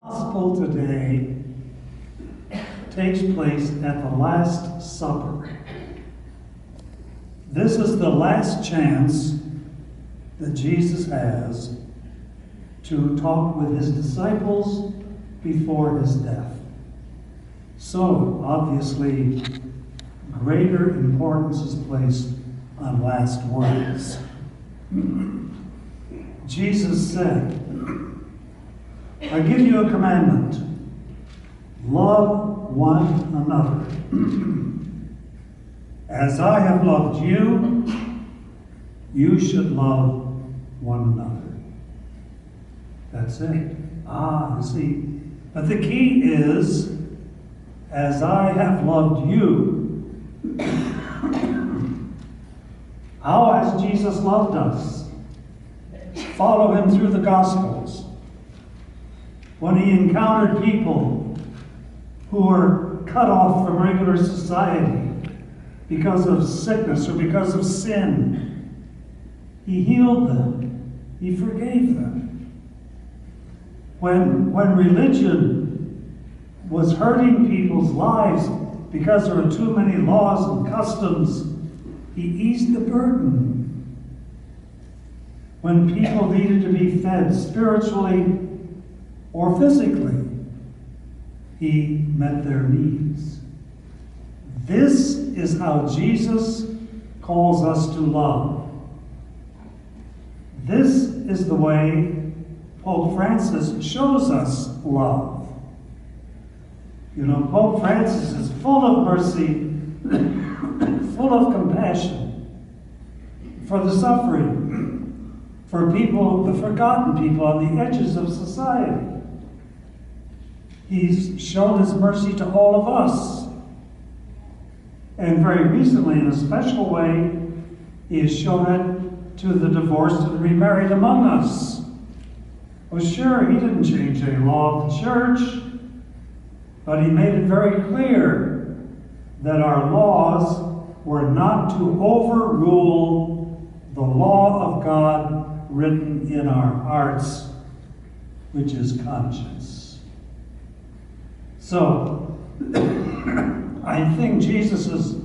Gospel today takes place at the Last Supper. This is the last chance that Jesus has to talk with his disciples before his death. So, obviously, greater importance is placed on last words. Jesus said, I give you a commandment. Love one another. As I have loved you, you should love one another. That's it. You see. But the key is, as I have loved you. How has Jesus loved us? Follow him through the Gospels. When he encountered people who were cut off from regular society because of sickness or because of sin, he healed them. He forgave them. When religion was hurting people's lives because there were too many laws and customs, he eased the burden. When people needed to be fed spiritually or physically, he met their needs. This is how Jesus calls us to love. This is the way Pope Francis shows us love. You know, Pope Francis is full of mercy, full of compassion for the suffering, for people, the forgotten people on the edges of society. He's shown his mercy to all of us. And very recently, in a special way, he has shown it to the divorced and remarried among us. Oh, sure, he didn't change any law of the church, but he made it very clear that our laws were not to overrule the law of God written in our hearts, which is conscience. So, I think Jesus'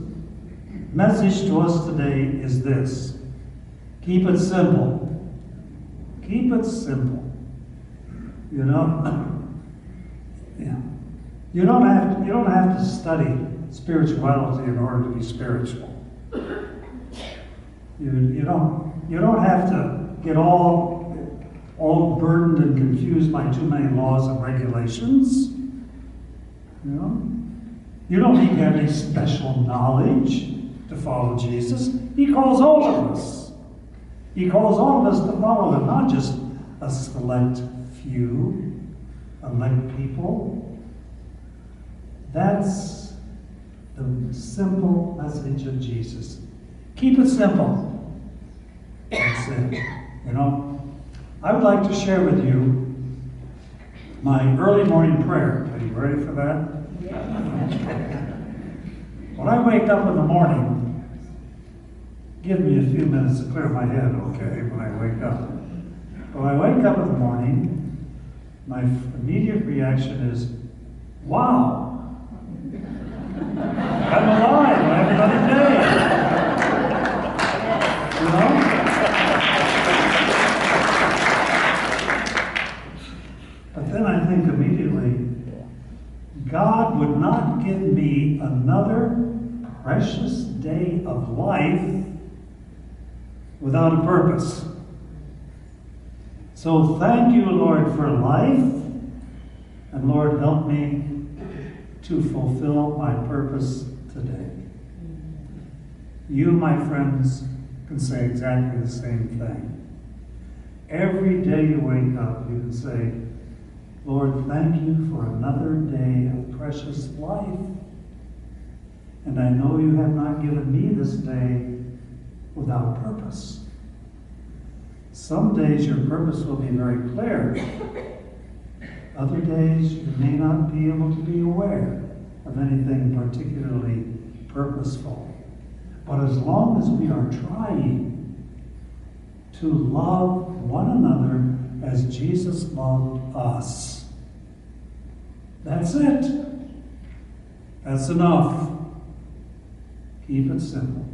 message to us today is this. Keep it simple. Keep it simple. You know? Yeah. You don't have to study spirituality in order to be spiritual. You don't have to get all burdened and confused by too many laws and regulations. You know? You don't need to have any special knowledge to follow Jesus. He calls all of us. He calls all of us to follow him, not just a select few, elect people. That's the simple message of Jesus. Keep it simple. That's it. You know, I would like to share with you my early morning prayer. Are you ready for that? When I wake up in the morning, give me a few minutes to clear my head, okay, when I wake up. When I wake up in the morning, my immediate reaction is, wow, I'm alive, I have another day. You know? But then I think immediately, God would not give me another precious day of life without a purpose. So thank you, Lord, for life, and Lord, help me to fulfill my purpose today. You, my friends, can say exactly the same thing. Every day you wake up, you can say, Lord, thank you for another day of precious life. And I know you have not given me this day without purpose. Some days your purpose will be very clear. Other days you may not be able to be aware of anything particularly purposeful. But as long as we are trying to love one another as Jesus loved us, That's it. That's enough. Keep it simple.